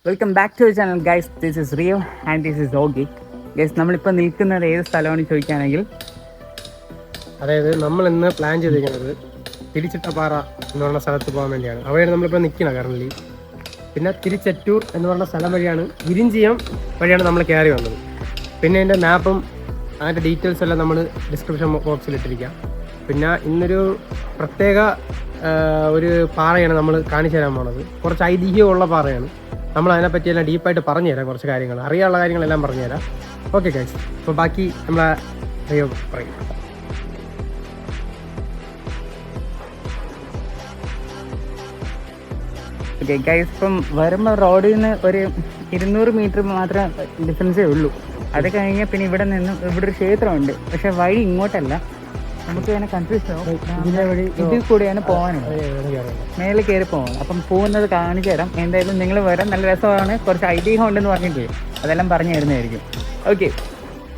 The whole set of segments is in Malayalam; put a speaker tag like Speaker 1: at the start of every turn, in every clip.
Speaker 1: Welcome back to channel guys. This is Rio and this is Oggy. Guys, നമ്മളിപ്പോൾ നിൽക്കുന്നത് ഏത് സ്ഥലമാണെന്ന് ചോദിക്കുകയാണെങ്കിൽ,
Speaker 2: അതായത് നമ്മൾ ഇന്ന് പ്ലാൻ ചെയ്തിരിക്കുന്നത് തിരിച്ചിട്ടപ്പാറ എന്ന് പറഞ്ഞ സ്ഥലത്ത് പോകാൻ വേണ്ടിയാണ്. അവിടെയാണ് നമ്മളിപ്പോൾ നിൽക്കുന്നത് കറൻലി. പിന്നെ തിരിച്ചറ്റൂർ എന്ന് പറഞ്ഞ സ്ഥലം വഴിയാണ്, ഇരിഞ്ചിയം വഴിയാണ് നമ്മൾ കയറി വന്നത്. പിന്നെ അതിൻ്റെ മാപ്പും അതിൻ്റെ ഡീറ്റെയിൽസ് എല്ലാം നമ്മൾ ഡിസ്ക്രിപ്ഷൻ ബോക്സിൽ ഇട്ടിരിക്കാം. പിന്നെ ഇന്നൊരു പ്രത്യേക ഒരു പാറയാണ് നമ്മൾ കാണിച്ചു തരാൻ പോണത്. കുറച്ച് ഐതിഹ്യമുള്ള പാറയാണ്. നമ്മൾ അതിനെപ്പറ്റിയെല്ലാം ഡീപ്പായിട്ട് പറഞ്ഞു തരാം. കുറച്ച് കാര്യങ്ങൾ അറിയാനുള്ള കാര്യങ്ങളെല്ലാം പറഞ്ഞു തരാം. ഓക്കെ ഗൈസ്, അപ്പോൾ ബാക്കി നമ്മളെ റിയോ പറയും.
Speaker 1: ഓക്കെ ഗൈസ്, ഇപ്പം വരുമ്പോൾ റോഡിൽ നിന്ന് ഒരു 200 മീറ്റർ മാത്രമേ ഡിഫറൻസേ ഉള്ളൂ. അത് കഴിഞ്ഞാൽ പിന്നെ ഇവിടെ നിന്ന് ഇവിടെ ഒരു ക്ഷേത്രമുണ്ട്. പക്ഷെ വഴി ഇങ്ങോട്ടല്ല, നമുക്ക് ഇങ്ങനെ കൺഫ്യൂഷൻ ആവും. ഇതിൽ കൂടെയാണ് പോകാനുള്ളത്, മേലെ കയറി പോകണം. അപ്പം പോകുന്നത് കാണിച്ചു തരാം. എന്തായാലും നിങ്ങൾ വരാൻ നല്ല രസമാണ്. കുറച്ച് ഐതിഹ്യം ഉണ്ടെന്ന് പറഞ്ഞിട്ട് അതെല്ലാം പറഞ്ഞു തരുന്നതായിരിക്കും. Okay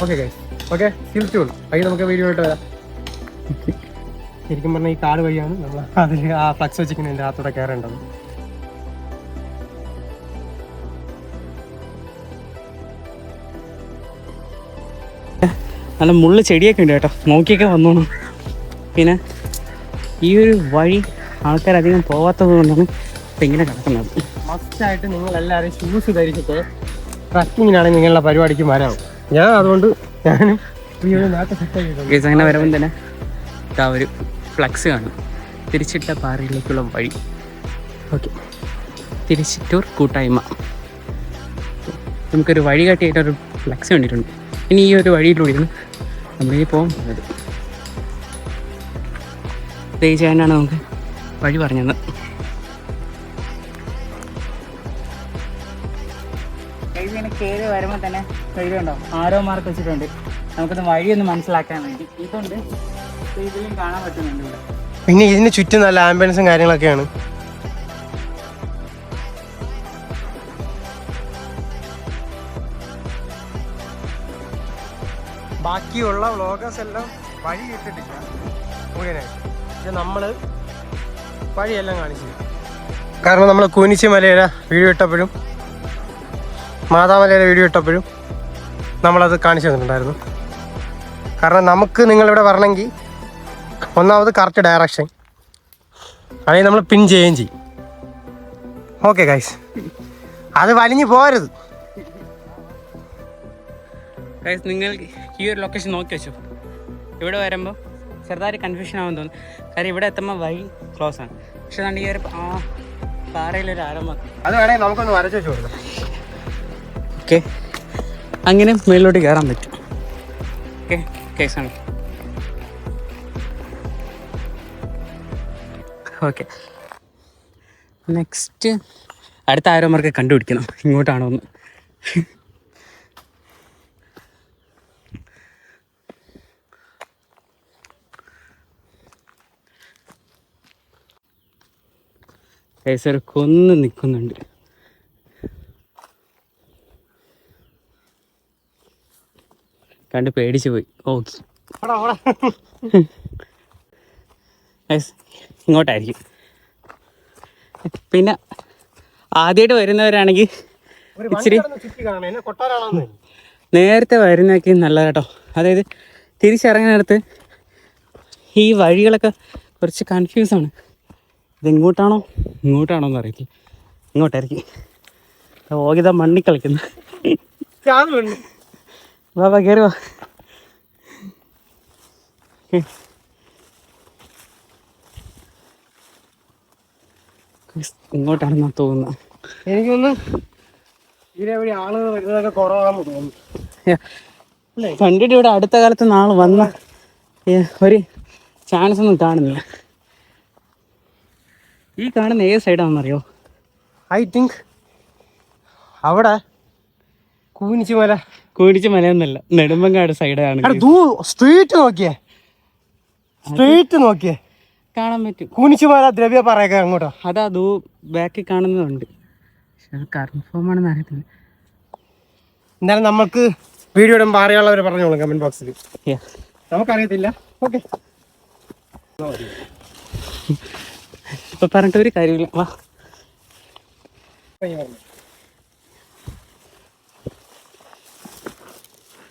Speaker 2: okay guys, okay still tune. വഴി നമുക്ക് വീഡിയോ ആയിട്ട് വരാം. ശരിക്കും പറഞ്ഞാൽ ഈ കാട് വഴിയാണ് നമ്മൾ അതിൽ ആ ഫ്ലക്സ് വെച്ചിരിക്കുന്നതിൻ്റെ അകത്തൂടെ കയറേണ്ടത്.
Speaker 1: നല്ല മുള്ളു ചെടിയൊക്കെ ഉണ്ട് കേട്ടോ, നോക്കിയൊക്കെ വന്നോണം. പിന്നെ ഈ ഒരു വഴി ആൾക്കാരധികം പോകാത്തത് കൊണ്ടാണ് ഇപ്പം ഇങ്ങനെ കിടക്കുന്നത്.
Speaker 2: മസ്റ്റായിട്ട് നിങ്ങളെല്ലാവരും ഷൂസ് ധരിച്ചിട്ട് ട്രക്കിങ്ങിനാണെങ്കിൽ നിങ്ങളുടെ പരിപാടിക്ക് വരാവും. ഞാൻ അതുകൊണ്ട് ഞാനും നേരത്തെ സെറ്റ് ചെയ്തിട്ടുണ്ട്.
Speaker 1: അങ്ങനെ വരുമ്പം തന്നെ ഇതാ ഒരു ഫ്ലക്സ് കാണും, തിരിച്ചിട്ട പാറയിലേക്കുള്ള വഴി. ഓക്കെ, തിരിച്ചിട്ടൂർ കൂട്ടായ്മ. നമുക്കൊരു വഴി കാട്ടിയായിട്ടൊരു ഫ്ലക്സ് കണ്ടിട്ടുണ്ട്. ഇനി ഈ ഒരു വഴിയിലൂടെയാണ് നമ്മളിനി പോകുന്നത്. പേ ചെയ്യാനാണ് നമുക്ക് വഴി പറഞ്ഞത്. ഇങ്ങനെ കയറി വരുമ്പോൾ തന്നെ കയ്യിലുണ്ടോ ആരോ മാർക്ക് വെച്ചിട്ടുണ്ട്. നമുക്കത് വഴിയൊന്ന് മനസ്സിലാക്കാൻ വേണ്ടി ഇതുണ്ട്, ഇതിലും കാണാൻ പറ്റുന്നുണ്ട് ഇവിടെ.
Speaker 2: പിന്നെ ഇതിന് ചുറ്റും നല്ല ആംബുലൻസും കാര്യങ്ങളൊക്കെയാണ്. ബാക്കിയുള്ള വ്ളോഗേഴ്സ് എല്ലാം വഴി ഇട്ടിട്ടില്ല മുഴുവനായിട്ട്. പക്ഷെ നമ്മൾ വഴിയെല്ലാം കാണിച്ചു. കാരണം നമ്മൾ കൂനിച്ചിമലയിലെ വീഡിയോ ഇട്ടപ്പോഴും മാതാമലയിലെ വീഡിയോ ഇട്ടപ്പോഴും നമ്മളത് കാണിച്ചു തന്നിട്ടുണ്ടായിരുന്നു. കാരണം നമുക്ക് നിങ്ങളിവിടെ വരണമെങ്കിൽ ഒന്നാമത് കറക്റ്റ് ഡയറക്ഷൻ, അല്ലെങ്കിൽ നമ്മൾ പിൻ ചെയ്യുകയും ചെയ്യും. ഓക്കെ ഗൈസ്, അത് വലിഞ്ഞു പോരുത്.
Speaker 1: നിങ്ങൾ ഈ ഒരു ലൊക്കേഷൻ നോക്കി വെച്ചു. ഇവിടെ വരുമ്പോൾ ചെറുതായിട്ട് കൺഫ്യൂഷൻ ആവാൻ തോന്നും. കാര്യം ഇവിടെ എത്തുമ്പോൾ വഴി ക്ലോസ് ആണ്. പക്ഷെ ഈ ഒരു പാറയിലൊരു ആരംഭം,
Speaker 2: അത് വേണമെങ്കിൽ നമുക്കൊന്ന് വരച്ചു വെച്ച് കൊടുക്കാം.
Speaker 1: ഓക്കെ, അങ്ങനെ മേളിലോട്ട് കയറാൻ പറ്റും. ഓക്കെ, കേസാണ്. ഓക്കെ, നെക്സ്റ്റ് അടുത്ത ആരോമാർക്ക് കണ്ടുപിടിക്കണം ഇങ്ങോട്ടാണോ എന്ന്. ഒരു കൊന്ന് നിൽക്കുന്നുണ്ട്. കണ്ട് പേടിച്ചു പോയി. ഓക്കെ, ഇങ്ങോട്ടായിരിക്കും. പിന്നെ ആദ്യമായിട്ട് വരുന്നവരാണെങ്കിൽ ഇച്ചിരി നേരത്തെ വരുന്നതൊക്കെ നല്ലത് കേട്ടോ. അതായത് തിരിച്ചിറങ്ങുന്നിടത്ത് ഈ വഴികളൊക്കെ കുറച്ച് കൺഫ്യൂസാണ്. ഇതെങ്ങോട്ടാണോ ഇങ്ങോട്ടാണോ എന്ന് അറിയത്തില്ല. ഇങ്ങോട്ടായിരിക്കും. ഓകിത മണ്ണി കളിക്കുന്നു. വാ കയറി വാ. ഇങ്ങോട്ടാണെന്നാ തോന്നുന്നത്.
Speaker 2: എനിക്കൊന്നും ഇതിലെ വഴി ആളുകൾ വരുന്നതൊക്കെ കുറവാണെന്ന് തോന്നുന്നു.
Speaker 1: കണ്ടിട്ട് ഇവിടെ അടുത്ത കാലത്ത് നാളെ വന്ന ഒരു ചാൻസ് ഒന്നും കാണുന്നില്ല. ഈ കാണുന്ന ഏത് സൈഡാണെന്നറിയോ?
Speaker 2: ഐ തിങ്ക് അവിടെ
Speaker 1: കൂനിച്ചിമലയൊന്നല്ല, നെടുമ്പങ്ങാട് സൈഡാണ്.
Speaker 2: സ്ട്രീറ്റ് നോക്കിയേ
Speaker 1: കാണാൻ പറ്റും.
Speaker 2: കൂനിച്ചിമല ദ്രവ്യ പറയൊക്കെ അങ്ങോട്ടോ.
Speaker 1: അതാ ബാക്കിൽ കാണുന്നതുണ്ട്. പക്ഷെ കൺഫേം ആണെന്ന് അറിയത്തില്ല.
Speaker 2: എന്തായാലും നമുക്ക് വീഡിയോ ഇടുമ്പോൾ അറിയാനുള്ളവർ പറഞ്ഞോളൂ കമന്റ് ബോക്സിൽ. നമുക്കറിയത്തില്ല. ഓക്കെ,
Speaker 1: ഇപ്പൊ പറഞ്ഞിട്ട് ഒരു കാര്യമില്ല. വാ,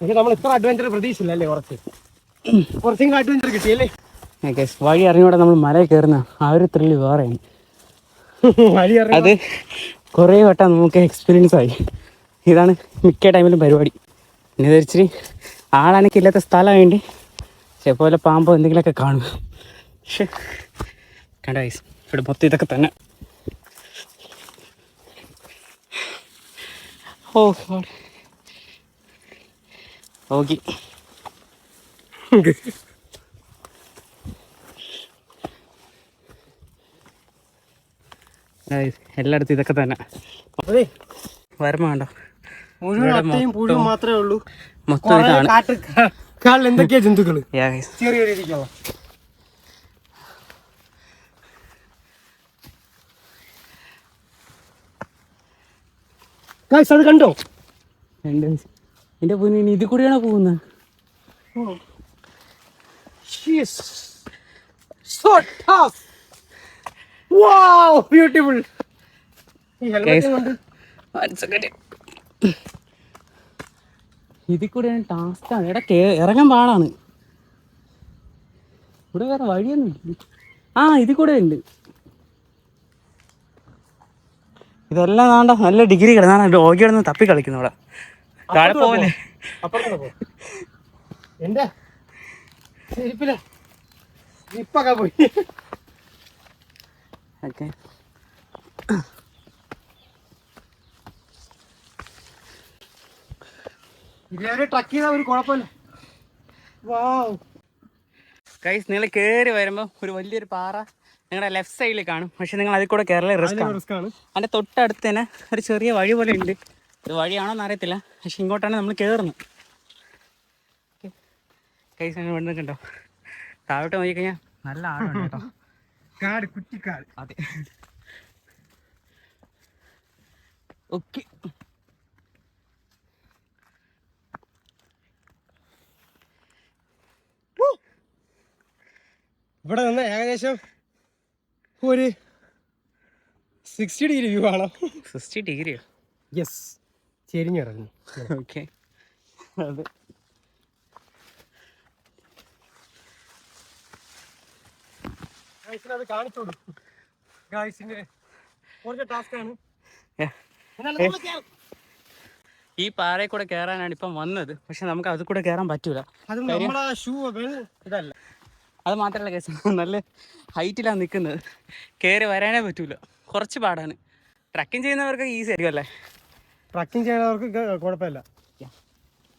Speaker 2: പക്ഷെ നമ്മൾ ഇത്ര അഡ്വഞ്ചർ പ്രതീക്ഷിച്ചില്ല അല്ലേ? കുറച്ചെങ്കിലും അഡ്വഞ്ചർ കിട്ടിയല്ലേ?
Speaker 1: വഴി അറിഞ്ഞൂടെ നമ്മൾ മലയിൽ കയറുന്ന ആ ഒരു ത്രില്ല് വേറെയാണ്.
Speaker 2: വഴി
Speaker 1: അത് കുറേ വട്ടം നമുക്ക് എക്സ്പീരിയൻസ് ആയി. ഇതാണ് മിക്ക ടൈമിലും പരിപാടി. പിന്നെ ഇതൊരിച്ചിരി ആളനക്കില്ലാത്ത സ്ഥലമായതുകൊണ്ട് ചിലപ്പോൾ വല്ല പാമ്പോ എന്തെങ്കിലുമൊക്കെ കാണും. പക്ഷെ കണ്ട ഗൈസ്, ഇവിടെ മൊത്തം ഇതൊക്കെ തന്നെ. ഓ ഓക്കെ, എല്ലായിടത്തും ഇതൊക്കെ തന്നെ. വരമ്പ കണ്ടോ,
Speaker 2: മുഴുവൻ മാത്രമേ ഉള്ളൂ.
Speaker 1: മൊത്തം ഇതാണ്.
Speaker 2: കാട്ടിൽ എന്തൊക്കെയാ ജന്തുക്കള് ചെറിയ രീതിക്കുള്ള. അത് കണ്ടോ?
Speaker 1: എന്റെ പൊന്നിന് ഇത് കൂടിയാണോ പോകുന്നത്?
Speaker 2: So tough. Wow, beautiful.
Speaker 1: ഇതിൽ കൂടെയാണ് ടാസ്ക്കാണ്. ഇവിടെ ഇറങ്ങാൻ പാടാണ്. ഇവിടെ വേറെ വഴിയൊന്നും. ആ ഇതിൽ കൂടെ ഉണ്ട്. ഇതെല്ലാം വേണ്ട നല്ല ഡിഗ്രി കിടന്നാണ് ഡോഗി കിടന്ന് തപ്പി കളിക്കുന്നു ഇവിടെ. താഴെ പോലെ
Speaker 2: എന്റെ ഇപ്പൊക്കെ പോയി.
Speaker 1: ഓക്കെ,
Speaker 2: ഇതേ ട്രക്ക് ചെയ്താൽ ഒരു കുഴപ്പമില്ല.
Speaker 1: ഗൈസ്, നിങ്ങൾ കയറി വരുമ്പോൾ ഒരു വലിയൊരു പാറ നിങ്ങളുടെ ലെഫ്റ്റ് സൈഡിൽ കാണും. പക്ഷെ നിങ്ങൾ അതിൽ കൂടെ കയറൽ റിസ്ക് ആണ്. അതിൻ്റെ തൊട്ടടുത്ത് തന്നെ ഒരു ചെറിയ വഴി പോലെ ഉണ്ട്. ഇത് വഴിയാണോന്ന് അറിയത്തില്ല, പക്ഷെ ഇങ്ങോട്ടാണ് നമ്മൾ കയറുന്നത്. ഗൈസ്, അങ്ങനെ വേണ്ടതൊക്കെ ഉണ്ടോ? താഴോട്ട് നോക്കിക്കഴിഞ്ഞാൽ നല്ല ആടുണ്ട് കേട്ടോ.
Speaker 2: കാട്, കുറ്റിക്കാട്.
Speaker 1: അതെ, ഓക്കെ.
Speaker 2: ഇവിടെ നിന്ന് ഏകദേശം ഒരു 60 ഡിഗ്രി വ്യൂ ആണ്.
Speaker 1: 60 ഡിഗ്രിയോ?
Speaker 2: യെസ്, ചെരിഞ്ഞിറങ്ങി.
Speaker 1: ഓക്കെ, അതെ.
Speaker 2: അത് കാണിച്ചോളൂ. ഗായ്സിന്റെ കുറച്ച് ടാസ്കാണ്.
Speaker 1: ഈ പാറയിൽ കൂടെ കയറാനാണ് ഇപ്പം വന്നത്. പക്ഷെ നമുക്ക് അത് കൂടെ കയറാൻ പറ്റൂല.
Speaker 2: അത് നമ്മളെ ഷൂ ഇതല്ല.
Speaker 1: അത് മാത്രമല്ല കേസ്, നല്ല ഹൈറ്റിലാണ് നിൽക്കുന്നത്. കയറി വരാനേ പറ്റൂല, കുറച്ച് പാടാണ്. ട്രക്കിങ് ചെയ്യുന്നവർക്ക് ഈസി ആയിരിക്കും അല്ലേ?
Speaker 2: ട്രക്കിങ് ചെയ്യുന്നവർക്ക് കുഴപ്പമില്ല.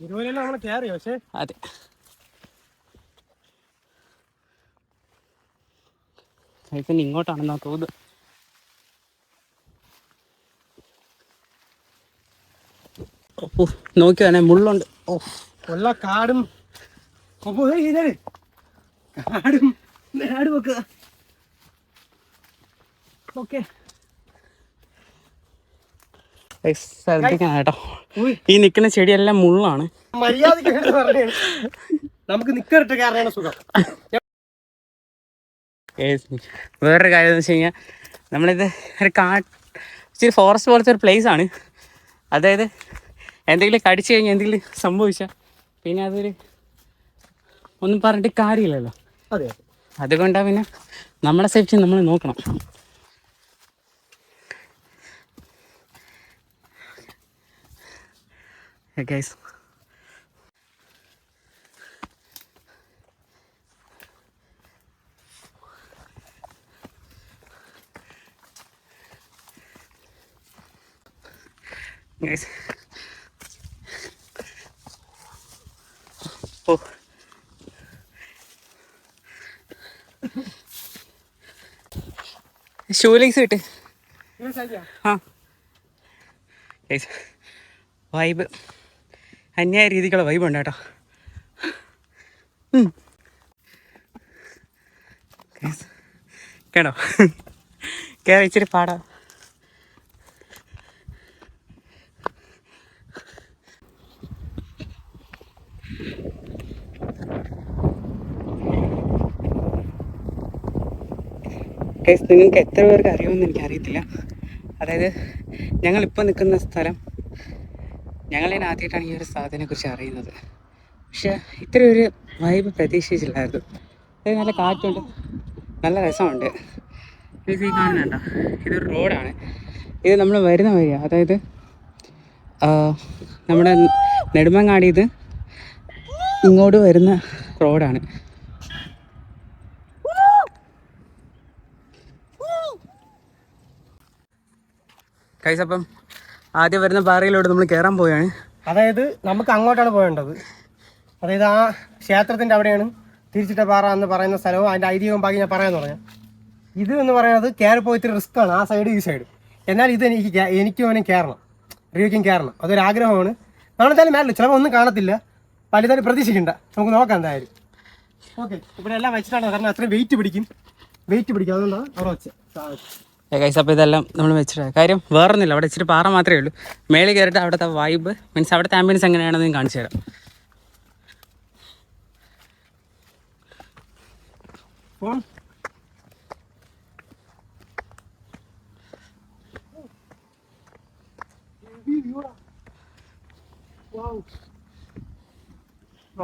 Speaker 2: ഇതുപോലെയല്ല നമ്മൾ കയറി. പക്ഷേ
Speaker 1: അതെ, പിന്നെ ഇങ്ങോട്ടാണെന്നാ തോന്നുന്നത്. നോക്കി വേണേ മുള്ളുണ്ട്. ഓ,
Speaker 2: എല്ലാ കാടും കാടും നാടും ഒക്കെ. ഓക്കെ, ശ്രദ്ധിക്കണം കേട്ടോ. ഈ നിൽക്കുന്ന ചെടിയെല്ലാം മുള്ളാണ്. മര്യാദക്ക് നമുക്ക് നിക്കറിട്ട് കയറാനാണ് സുഖം.
Speaker 1: വേറൊരു കാര്യം എന്ന് വെച്ച് കഴിഞ്ഞാൽ, നമ്മളിത് ഒരു ഇച്ചിരി ഫോറസ്റ്റ് പോലത്തെ ഒരു പ്ലേസ് ആണ്. അതായത് എന്തെങ്കിലും കടിച്ചു കഴിഞ്ഞാൽ എന്തെങ്കിലും സംഭവിച്ചാൽ പിന്നെ അതൊരു ഒന്നും പറഞ്ഞിട്ട് കാര്യമില്ലല്ലോ.
Speaker 2: അതെ,
Speaker 1: അതുകൊണ്ടാണ് പിന്നെ നമ്മുടെ സേഫ്റ്റി നമ്മൾ നോക്കണം. ഗൈസ്, ഗൈസ്, ഓ ഷൂ ലെഗ്സ് കിട്ട്. ആ ഗൈസ്, വൈബ് അന്യായ രീതിക്കുള്ള വൈബ് ഉണ്ട് കേട്ടോ. കേട്ടോ, കയറി ഇച്ചിരി പാടാ. ഗൈസ്, നിങ്ങൾക്ക് എത്ര പേർക്ക് അറിയുമെന്ന് എനിക്കറിയത്തില്ല. അതായത് ഞങ്ങളിപ്പോൾ നിൽക്കുന്ന സ്ഥലം ഞങ്ങളിതിന് ആദ്യമായിട്ടാണ് ഈ ഒരു സ്ഥലത്തിനെ കുറിച്ച് അറിയുന്നത്. പക്ഷെ ഇത്ര ഒരു വൈബ് പ്രതീക്ഷിച്ചില്ലായിരുന്നു. ഇത് നല്ല കാറ്റുണ്ട്, നല്ല രസമുണ്ട്. ഈ കാണുന്നുണ്ടോ, ഇതൊരു റോഡാണ്. ഇത് നമ്മൾ വരുന്ന വഴിയാണ്, അതായത് നമ്മുടെ നെടുമങ്ങാടിയിൽ ഇങ്ങോട്ട് വരുന്ന റോഡാണ്. ഗൈസ്, അപ്പം ആദ്യം വരുന്ന പാറയിലോട്ട് നമ്മൾ കയറാൻ പോവുകയാണ്.
Speaker 2: അതായത് നമുക്ക് അങ്ങോട്ടാണ് പോകേണ്ടത്. അതായത് ആ ക്ഷേത്രത്തിൻ്റെ അവിടെയാണ് തിരിച്ചിട്ട പാറ എന്ന് പറയുന്ന സ്ഥലവും അതിൻ്റെ ഐതിഹ്യവും ബാക്കി ഞാൻ പറയാമെന്ന് പറഞ്ഞാൽ. ഇത് എന്ന് പറയുന്നത് കയറിപ്പോയി ഇത്തിരി റിസ്ക് ആണ്, ആ സൈഡ് ഈ സൈഡ്. എന്നാൽ ഇത് എനിക്ക് വേണമെങ്കിൽ കയറണം, റിവ്യൂക്കും കയറണം, അതൊരു ആഗ്രഹമാണ്. നമ്മളെന്തായാലും മേലില്ല, ചിലപ്പോൾ ഒന്നും കാണത്തില്ല, വലുതായാലും പ്രതീക്ഷിക്കണ്ട, നമുക്ക് നോക്കാം എന്തായാലും. ഓക്കെ, ഇവിടെ എല്ലാം വെച്ചിട്ടാണ്, കാരണം അത്രയും വെയിറ്റ് പിടിക്കും അതുകൊണ്ടാണ് അവിടെ വെച്ചത്.
Speaker 1: ഗൈസ്, അപ്പോൾ ഇതെല്ലാം നമ്മൾ വെച്ചിട്ട് കാര്യം വേറൊന്നുമില്ല, അവിടെ ഇച്ചിരി പാറ മാത്രമേ ഉള്ളൂ. മേളിൽ കയറിയിട്ട് അവിടുത്തെ വൈബ് മീൻസ് അവിടുത്തെ ആംബിയൻസ് എങ്ങനെയാണെന്ന് ഞാൻ കാണിച്ചു തരാം.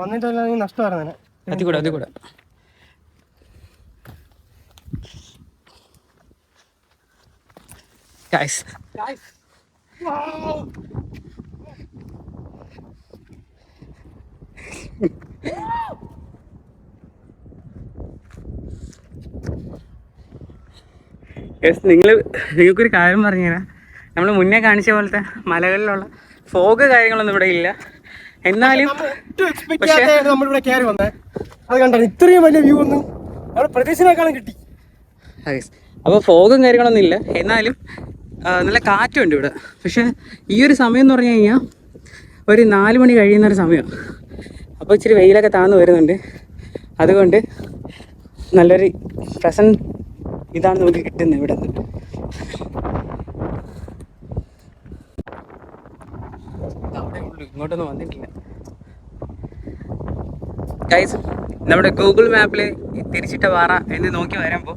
Speaker 2: വന്നിട്ടല്ല നഷ്ടമായിരുന്നു
Speaker 1: അതികൂടെ ഗൈസ്. നിങ്ങൾക്കൊരു കാര്യം പറഞ്ഞുതരാം. നമ്മൾ മുന്നേ കാണിച്ച പോലത്തെ മലകളിലുള്ള ഫോഗ് കാര്യങ്ങളൊന്നും ഇവിടെ ഇല്ല. എന്നാലും
Speaker 2: നമ്മളിവിടെ കയറി വന്നേ, അത് കണ്ടോ, ഇത്രയും വലിയ വ്യൂ ഒന്നും നമ്മൾ പ്രതീക്ഷിച്ചതിനേക്കാളും കിട്ടി.
Speaker 1: അപ്പോൾ ഫോഗും കാര്യങ്ങളൊന്നും ഇല്ല, എന്നാലും നല്ല കാറ്റുണ്ട് ഇവിടെ. പക്ഷെ ഈ ഒരു സമയം എന്ന് പറഞ്ഞു കഴിഞ്ഞാൽ ഒരു 4 മണി കഴിയുന്നൊരു സമയം. അപ്പോൾ ഇച്ചിരി വെയിലൊക്കെ താന്ന് വരുന്നുണ്ട്. അതുകൊണ്ട് നല്ലൊരു പ്രസൻറ്റ് ഇതാണ് നമുക്ക് കിട്ടുന്നത് ഇവിടെ നിന്ന്. ഇങ്ങോട്ടൊന്നും വന്നിട്ടില്ല ഗൈസ്. നമ്മുടെ ഗൂഗിൾ മാപ്പിൽ തിരിച്ചിട്ട പാറ എന്ന് നോക്കി വരുമ്പോൾ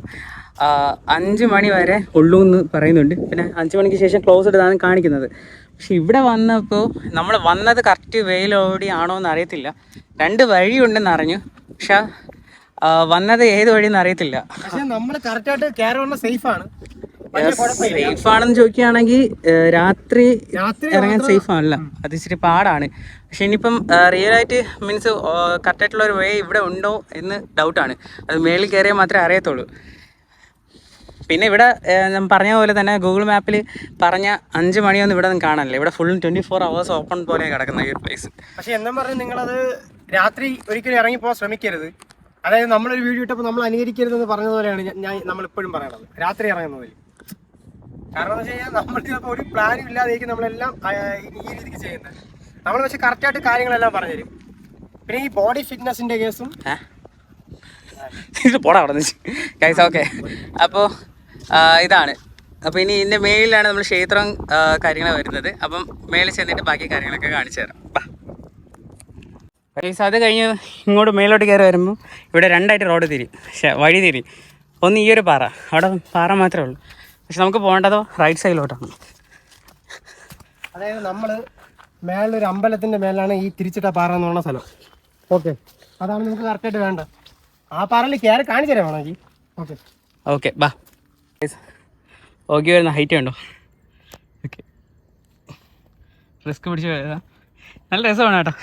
Speaker 1: 5 മണി വരെ ഉള്ളൂ എന്ന് പറയുന്നുണ്ട്. പിന്നെ 5 മണിക്ക് ശേഷം ക്ലോസ് ഇട്ടാണ് കാണിക്കുന്നത്. പക്ഷെ ഇവിടെ വന്നപ്പോൾ നമ്മൾ വന്നത് കറക്റ്റ് വെയിലോടി ആണോ എന്ന് അറിയത്തില്ല. 2 വഴിയുണ്ടെന്ന് അറിഞ്ഞു, പക്ഷെ വന്നത് ഏത് വഴിയെന്ന് അറിയത്തില്ല.
Speaker 2: പക്ഷെ നമ്മൾ കറക്റ്റായിട്ട് കയറുന്ന സേഫാണ്.
Speaker 1: സേഫ് ആണെന്ന് ചോദിക്കുകയാണെങ്കിൽ രാത്രി ഇറങ്ങാൻ സേഫ് ആണല്ല, അത് ഇച്ചിരി പാടാണ്. പക്ഷെ ഇനിയിപ്പം റിയലായിട്ട് മീൻസ് കറക്റ്റായിട്ടുള്ള ഒരു വേ ഇവിടെ ഉണ്ടോ എന്ന് ഡൗട്ടാണ്. അത് മേളിൽ കയറിയാൽ മാത്രമേ അറിയത്തുള്ളൂ. പിന്നെ ഇവിടെ ഞാൻ പറഞ്ഞ പോലെ തന്നെ ഗൂഗിൾ മാപ്പിൽ പറഞ്ഞ 5 മണിയൊന്നും ഇവിടെ ഒന്നും കാണാനില്ല. ഇവിടെ ഫുൾ 24 hours ഓപ്പൺ പോലെ കിടക്കുന്ന ഈ ഒരു പ്ലേസ്.
Speaker 2: പക്ഷെ എന്നും പറഞ്ഞ് നിങ്ങളത് രാത്രി ഒരിക്കലും ഇറങ്ങിപ്പോകാൻ ശ്രമിക്കരുത്. അതായത് നമ്മളൊരു വീഡിയോ ഇട്ടപ്പോൾ നമ്മൾ അനുകരിക്കരുതെന്ന് പറഞ്ഞതുപോലെയാണ് നമ്മളിപ്പോഴും പറയണത്, രാത്രി ഇറങ്ങുന്നതിൽ. കാരണം എന്ന് വെച്ച് കഴിഞ്ഞാൽ നമ്മൾ ചിലപ്പോൾ ഒരു പ്ലാനും ഇല്ലാതെയായിരിക്കും നമ്മളെല്ലാം ഈ രീതിക്ക് ചെയ്യുന്നത്. നമ്മൾ പക്ഷെ കറക്റ്റായിട്ട് കാര്യങ്ങളെല്ലാം പറഞ്ഞുതരും. പിന്നെ ഈ ബോഡി ഫിറ്റ്നസിൻ്റെ കേസും
Speaker 1: പോടാ അവിടെ നിന്ന് ഗൈസ്. ഓക്കെ, അപ്പോൾ ഇതാണ്. അപ്പോൾ ഇനി ഇതിൻ്റെ മേളിലാണ് നമ്മൾ ക്ഷേത്രം കാര്യങ്ങൾ വരുന്നത്. അപ്പം മേളിൽ ചെന്നിട്ട് ബാക്കി കാര്യങ്ങളൊക്കെ കാണിച്ചു തരാം. ഗൈസ്, അത് കഴിഞ്ഞ് ഇങ്ങോട്ട് മേലോട്ട് കയറി വരുമ്പോൾ ഇവിടെ 2ആയിട്ട് റോഡ് തിരിയും, വഴി തിരിയും. ഒന്ന് ഈ ഒരു പാറ, അവിടെ പാറ മാത്രമേ ഉള്ളൂ. പക്ഷെ നമുക്ക് പോകേണ്ടതോ റൈറ്റ് സൈഡിലോട്ടാണ്.
Speaker 2: അതായത് നമ്മൾ മേളൊരു അമ്പലത്തിൻ്റെ മേലാണ് ഈ തിരിച്ചിട്ട പാറ എന്ന് പറഞ്ഞ സ്ഥലം. ഓക്കെ, അതാണ് നമുക്ക് കറക്റ്റായിട്ട് വേണ്ടത്. ആ പാറയിൽ കയറി കാണിച്ചു തരാം വേണമെങ്കിൽ. ഓക്കെ
Speaker 1: ഓക്കെ ബാ. ഓക്കെ, വരുന്ന ഹൈറ്റ് ഉണ്ടോ? ഓക്കെ, റിസ്ക് പിടിച്ച് പോയതാ. നല്ല രസമാണ് കേട്ടോ.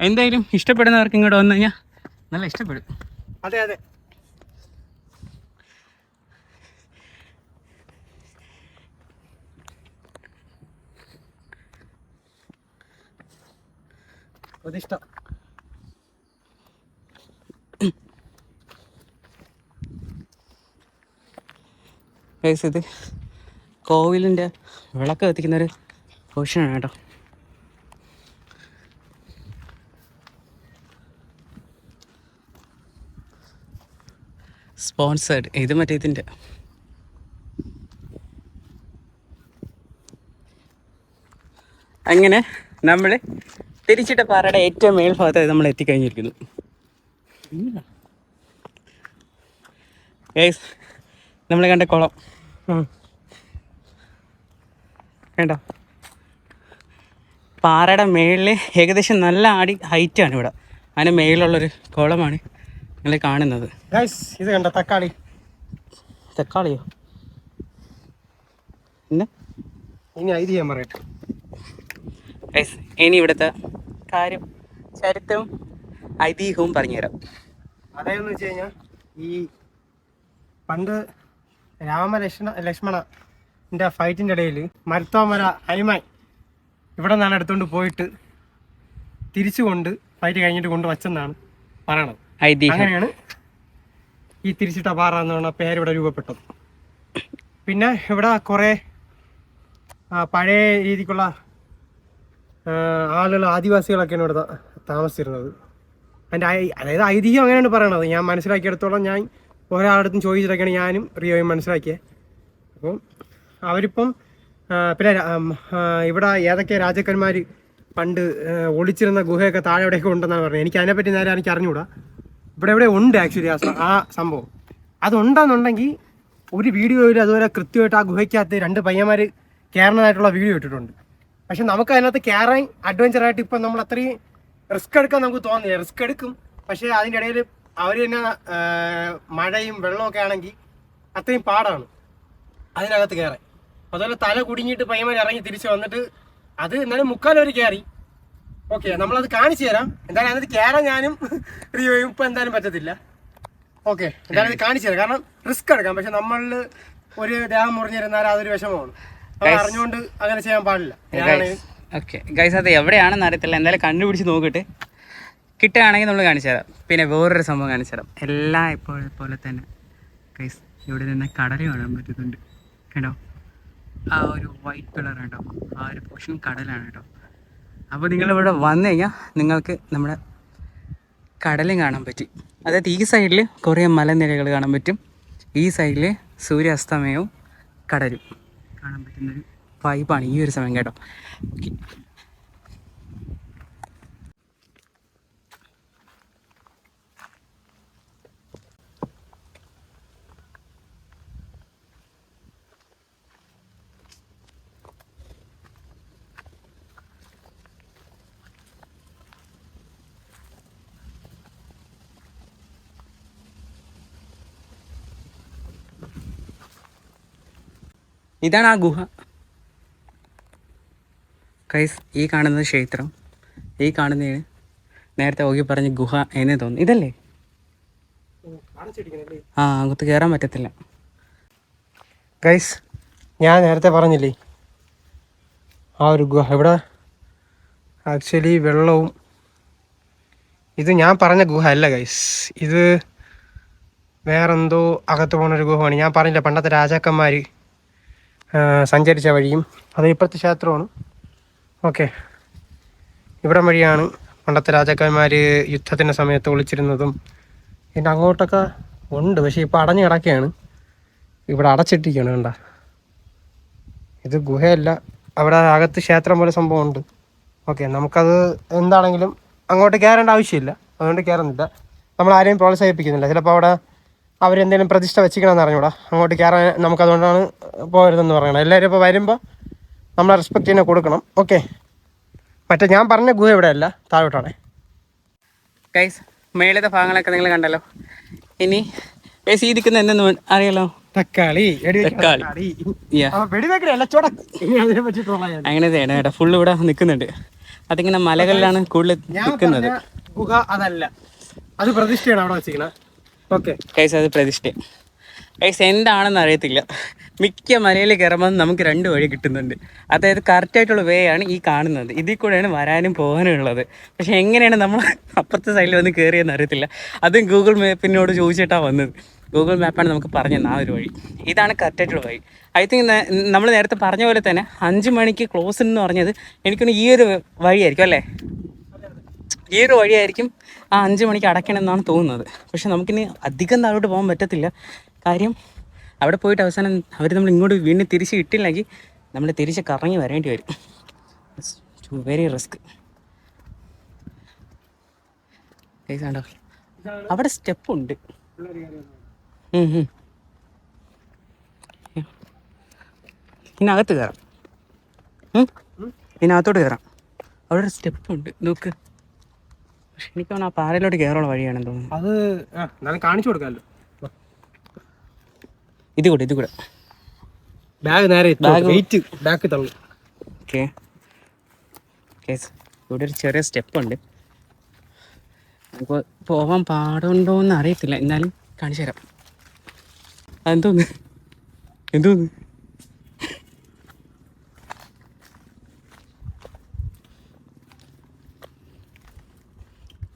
Speaker 1: എന്തായാലും ഇഷ്ടപ്പെടുന്നവർക്ക് ഇങ്ങോട്ട് വന്നു കഴിഞ്ഞാൽ നല്ല ഇഷ്ടപ്പെടും.
Speaker 2: അതെ അതെ. അതിഷ്ടം.
Speaker 1: ഇത് കോവിലിൻ്റെ വിളക്ക് കത്തിക്കുന്നൊരു പൊസിഷനാണ് കേട്ടോ. സ്പോൺസേഡ്, ഇത് മറ്റേ ഇതിൻ്റെ. അങ്ങനെ നമ്മൾ തിരിച്ചിട്ട പാറയുടെ ഏറ്റവും മേൽഭാഗത്തായി നമ്മൾ എത്തിക്കഴിഞ്ഞിരിക്കുന്നു. ഗൈസ്, നമ്മൾ കണ്ട കുളം വേണ്ട, പാറയുടെ മേളിൽ ഏകദേശം നല്ല ഹൈറ്റാണ് ഇവിടെ. അതിൻ്റെ മേളിലുള്ളൊരു കുളമാണ് നിങ്ങൾ കാണുന്നത്.
Speaker 2: ഇത് കണ്ട തക്കാളിയോ
Speaker 1: പിന്നെ
Speaker 2: ഇനി ഐതിഹ്യം പറയട്ടെ.
Speaker 1: ഇനി ഇവിടുത്തെ കാര്യം ചരിത്രവും ഐതിഹ്യവും പറഞ്ഞുതരാം.
Speaker 2: അതെന്ന് വെച്ച് കഴിഞ്ഞാൽ ഈ പണ്ട് ലക്ഷ്മണൻ്റെ ഫൈറ്റിൻ്റെ ഇടയിൽ മരുത്തോമര ഹനുമാൻ ഇവിടെ നിന്നാണ് എടുത്തുകൊണ്ട് പോയിട്ട് തിരിച്ചുകൊണ്ട് ഫൈറ്റ് കഴിഞ്ഞിട്ട് കൊണ്ട് വച്ചെന്നാണ് പറയണത്. അങ്ങനെയാണ് ഈ തിരിച്ചിട്ട പാറ എന്ന് പറഞ്ഞ പേരിവിടെ രൂപപ്പെട്ടത്. പിന്നെ ഇവിടെ കുറേ പഴയ രീതിക്കുള്ള ആളുകൾ, ആദിവാസികളൊക്കെയാണ് ഇവിടെ താമസിച്ചിരുന്നത്. അതായത് ഐതിഹ്യം അങ്ങനെയാണ് പറയണത്. ഞാൻ മനസ്സിലാക്കിയെടുത്തോളം ഞാൻ ഒരാളടുത്തും ചോദിച്ചിട്ടൊക്കെയാണ് ഞാനും റിയോയും മനസ്സിലാക്കിയത്. അപ്പം അവരിപ്പം പിന്നെ ഇവിടെ ഏതൊക്കെ രാജാക്കന്മാർ പണ്ട് ഒളിച്ചിരുന്ന ഗുഹയൊക്കെ താഴെ എവിടെയൊക്കെ ഉണ്ടെന്നാണ് പറഞ്ഞത്. എനിക്ക് അതിനെപ്പറ്റി നേരെ എനിക്ക് അറിഞ്ഞുകൂടാ. ഇവിടെ ഉണ്ട് ആക്ച്വലി ആ സംഭവം. അതുണ്ടെന്നുണ്ടെങ്കിൽ ഒരു വീഡിയോയിൽ അതുപോലെ കൃത്യമായിട്ട് ആ ഗുഹയ്ക്കകത്ത് 2 പയ്യന്മാർ കയറുന്നതായിട്ടുള്ള വീഡിയോ ഇട്ടിട്ടുണ്ട്. പക്ഷെ നമുക്ക് അതിനകത്ത് കയറാൻ അഡ്വഞ്ചറായിട്ട് ഇപ്പം നമ്മൾ അത്രയും റിസ്ക് എടുക്കാൻ നമുക്ക് തോന്നുന്നില്ല. റിസ്ക് എടുക്കും, പക്ഷേ അതിൻ്റെ ഇടയിൽ അവർ തന്നെ മഴയും വെള്ളമൊക്കെ ആണെങ്കിൽ അത്രയും പാടാണ് അതിനകത്ത് കയറാൻ. അതുപോലെ തല കുടുങ്ങിയിട്ട് പയ്യന്മാർ ഇറങ്ങി തിരിച്ച് വന്നിട്ട് അത് എന്നാലും മുക്കാലവർ കയറി. ഓക്കെ, നമ്മളത് കാണിച്ചു തരാം. എന്തായാലും അതിനകത്ത് കയറാൻ ഞാനും റിയോയും ഇപ്പം എന്തായാലും പറ്റത്തില്ല. ഓക്കെ, എന്തായാലും ഇത് കാണിച്ചു തരാം. കാരണം റിസ്ക് എടുക്കാം, പക്ഷെ നമ്മളിൽ ഒരു ദേഹം മുറിഞ്ഞിരുന്നാൽ അതൊരു വിഷമമാണ്. അറിഞ്ഞുകൊണ്ട് അങ്ങനെ ചെയ്യാൻ പാടില്ല.
Speaker 1: ഓക്കെ ഗൈസ്, അത് എവിടെയാണെന്ന് അറിയത്തില്ല. എന്തായാലും കണ്ടുപിടിച്ച് നോക്കിയിട്ട് കിട്ടുകയാണെങ്കിൽ നമ്മൾ കാണിച്ചു തരാം. പിന്നെ വേറൊരു സംഭവം കാണിച്ചു തരാം. എല്ലാം പോലെ തന്നെ ഗൈസ് ഇവിടെ നിന്ന് കടൽ കാണാൻ പറ്റുന്നുണ്ട്. കേട്ടോ, ആ ഒരു വൈറ്റ് കളർ കേട്ടോ, ആ ഒരു പോർഷൻ കടലാണ് കേട്ടോ. അപ്പോൾ നിങ്ങളിവിടെ വന്നു കഴിഞ്ഞാൽ നിങ്ങൾക്ക് നമ്മുടെ കടലും കാണാൻ പറ്റും. അതായത് ഈ സൈഡിൽ കുറേ മലനിരകൾ കാണാൻ പറ്റും, ഈ സൈഡിൽ സൂര്യാസ്തമയവും കടലും കാണാൻ പറ്റുന്നൊരു വൈബാണ് ഈ ഒരു സമയം കേട്ടോ. ഓക്കെ, ഇതാണ് ആ ഗുഹ ഗൈസ്. ഈ കാണുന്നത് ക്ഷേത്രം, ഈ കാണുന്നതാണ് നേരത്തെ ഓകി പറഞ്ഞ ഗുഹ എന്ന് തോന്നുന്നു. ഇതല്ലേ? ആ, അങ്ങോട്ട് കയറാൻ പറ്റത്തില്ല
Speaker 2: ഗൈസ്. ഞാൻ നേരത്തെ പറഞ്ഞില്ലേ ആ ഒരു ഗുഹ, ഇവിടെ ആക്ച്വലി വെള്ളവും, ഇത് ഞാൻ പറഞ്ഞ ഗുഹ അല്ല ഗൈസ്. ഇത് വേറെന്തോ അകത്ത് പോകുന്നൊരു ഗുഹയാണ്. ഞാൻ പറഞ്ഞില്ല പണ്ടത്തെ രാജാക്കന്മാർ സഞ്ചരിച്ച വഴിയും അത് ഇപ്പോഴത്തെ ക്ഷേത്രമാണ്. ഓക്കെ, ഇവിടെ വഴിയാണ് പണ്ടത്തെ രാജാക്കന്മാർ യുദ്ധത്തിൻ്റെ സമയത്ത് ഒളിച്ചിരുന്നതും. പിന്നെ അങ്ങോട്ടൊക്കെ ഉണ്ട്, പക്ഷേ ഇപ്പോൾ അടഞ്ഞു കിടക്കുകയാണ്. ഇവിടെ അടച്ചിട്ടിരിക്കുകയാണ് കണ്ട. ഇത് ഗുഹയല്ല, അവിടെ അകത്ത് ക്ഷേത്രം പോലെ സംഭവമുണ്ട്. ഓക്കെ, നമുക്കത് എന്താണെങ്കിലും അങ്ങോട്ട് കയറേണ്ട ആവശ്യമില്ല, അതുകൊണ്ട് കയറുന്നില്ല. നമ്മൾ ആരെയും പ്രോത്സാഹിപ്പിക്കുന്നില്ല. ചിലപ്പോൾ അവിടെ അവരെന്തെങ്കിലും പ്രതിഷ്ഠ വെച്ചിക്കണമെന്ന് അറിഞ്ഞൂടാ, അങ്ങോട്ട് കയറാൻ നമുക്കതുകൊണ്ടാണ് പോകരുതെന്ന് പറയണം. എല്ലാവരും ഇപ്പോൾ വരുമ്പോൾ നമ്മളെ റെസ്പെക്റ്റ് തന്നെ കൊടുക്കണം. ഓക്കെ, മറ്റേ ഞാൻ പറഞ്ഞ ഗുഹ ഇവിടെ അല്ല, താഴോട്ടാണ്
Speaker 1: ഗൈസ്. മേളത്തെ ഭാഗങ്ങളൊക്കെ നിങ്ങൾ കണ്ടല്ലോ. ഇനി ഈ ഇരിക്കുന്ന എന്തെന്ന് അറിയാലോ? തക്കാളി. അങ്ങനത്തെയാണ് കേട്ടോ, ഫുള്ള് ഇവിടെ നിൽക്കുന്നുണ്ട്. അതിങ്ങനെ മലകളിലാണ് കൂടുതൽ നിൽക്കുന്നത്.
Speaker 2: ഗുഹ അതല്ല, അത് പ്രതിഷ്ഠയാണ് അവിടെ വെച്ചിരിക്കുന്നത്. ഓക്കെ
Speaker 1: ഗൈസ്, അത് പ്രതിഷ്ഠ ഗൈസ്. എന്താണെന്ന് അറിയത്തില്ല. മിക്ക മലയിൽ കയറുമ്പോൾ നമുക്ക് 2 വഴി കിട്ടുന്നുണ്ട്. അതായത് കറക്റ്റായിട്ടുള്ള വേ ആണ് ഈ കാണുന്നത്. ഇതിൽ കൂടെയാണ് വരാനും പോകാനും ഉള്ളത്. പക്ഷെ എങ്ങനെയാണ് നമ്മൾ അപ്പുറത്തെ സൈഡിൽ വന്ന് കയറിയെന്ന് അറിയത്തില്ല. അതും ഗൂഗിൾ മാപ്പിനോട് ചോദിച്ചിട്ടാണ് വന്നത്. ഗൂഗിൾ മാപ്പാണ് നമുക്ക് പറഞ്ഞു തന്നത് ആ ഒരു വഴി. ഇതാണ് കറക്റ്റായിട്ടുള്ള വഴി. ഐ തിങ്ക് നമ്മൾ നേരത്തെ പറഞ്ഞ പോലെ തന്നെ 5 മണിക്ക് ക്ലോസ് എന്ന് പറഞ്ഞത് എനിക്കൊന്ന് ഈ ഒരു വഴിയായിരിക്കും അല്ലേ? ഈ ഒരു വഴിയായിരിക്കും ആ 5 മണിക്ക് അടയ്ക്കണമെന്നാണ് തോന്നുന്നത്. പക്ഷെ നമുക്കിനി അധികം താഴോട്ട് പോകാൻ പറ്റത്തില്ല. കാര്യം അവിടെ പോയിട്ട് അവസാനം അവർ നമ്മൾ ഇങ്ങോട്ട് വീണ്ടും തിരിച്ച് കിട്ടില്ലെങ്കിൽ നമ്മൾ തിരിച്ച് കറങ്ങി വരേണ്ടി വരും. Very risk. കേട്ടോ, അവിടെ സ്റ്റെപ്പുണ്ട്. ഇതിനകത്ത് കയറാം, ഇതിനകത്തോട്ട് കയറാം. അവിടെ ഒരു സ്റ്റെപ്പ് ഉണ്ട് നോക്ക്. പക്ഷെ എനിക്ക് തോന്നുന്നു ആ പാറയിലോട്ട് കയറുള്ള വഴിയാണെന്ന് തോന്നുന്നു.
Speaker 2: അത് എന്നാലും കാണിച്ചു കൊടുക്കാമല്ലോ.
Speaker 1: ഇത് കൂടെ
Speaker 2: ബാഗ് നേരെ വെയിറ്റ് ബാക്ക് തള്ളു.
Speaker 1: ഓക്കെ, ഇവിടെ ഒരു ചെറിയ സ്റ്റെപ്പ് ഉണ്ട്. നമുക്ക് പോവാൻ പാടുണ്ടോ എന്ന് അറിയത്തില്ല, എന്നാലും കാണിച്ചു തരാം. അതെന്തോന്ന്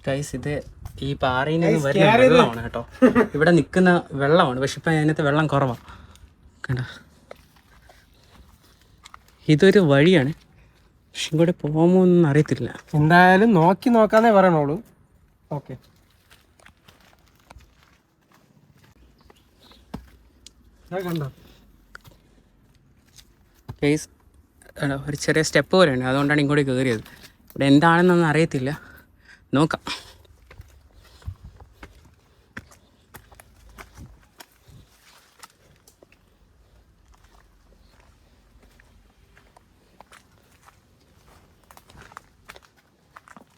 Speaker 1: ഗൈസ്, ഇത് ഈ പാറയിൽ നിന്ന് വരുന്ന വെള്ളമാണ് കേട്ടോ. ഇവിടെ നിൽക്കുന്ന വെള്ളമാണ്, പക്ഷെ ഇപ്പം അതിനകത്ത് വെള്ളം കുറവാണ്. കണ്ടോ, ഇതൊരു വഴിയാണ്, പക്ഷെ ഇങ്ങോട്ട് പോകുമോ എന്നൊന്നും അറിയത്തില്ല.
Speaker 2: എന്തായാലും നോക്കാന്നേ പറയണോളൂ. ഓക്കെ, കണ്ടോ
Speaker 1: ഗൈസ്, ഒരു ചെറിയ സ്റ്റെപ്പ് പോലെയുണ്ട്, അതുകൊണ്ടാണ് ഇങ്ങോട്ട് കയറിയത്. ഇവിടെ എന്താണെന്നൊന്നും അറിയത്തില്ല, നോക്കാം.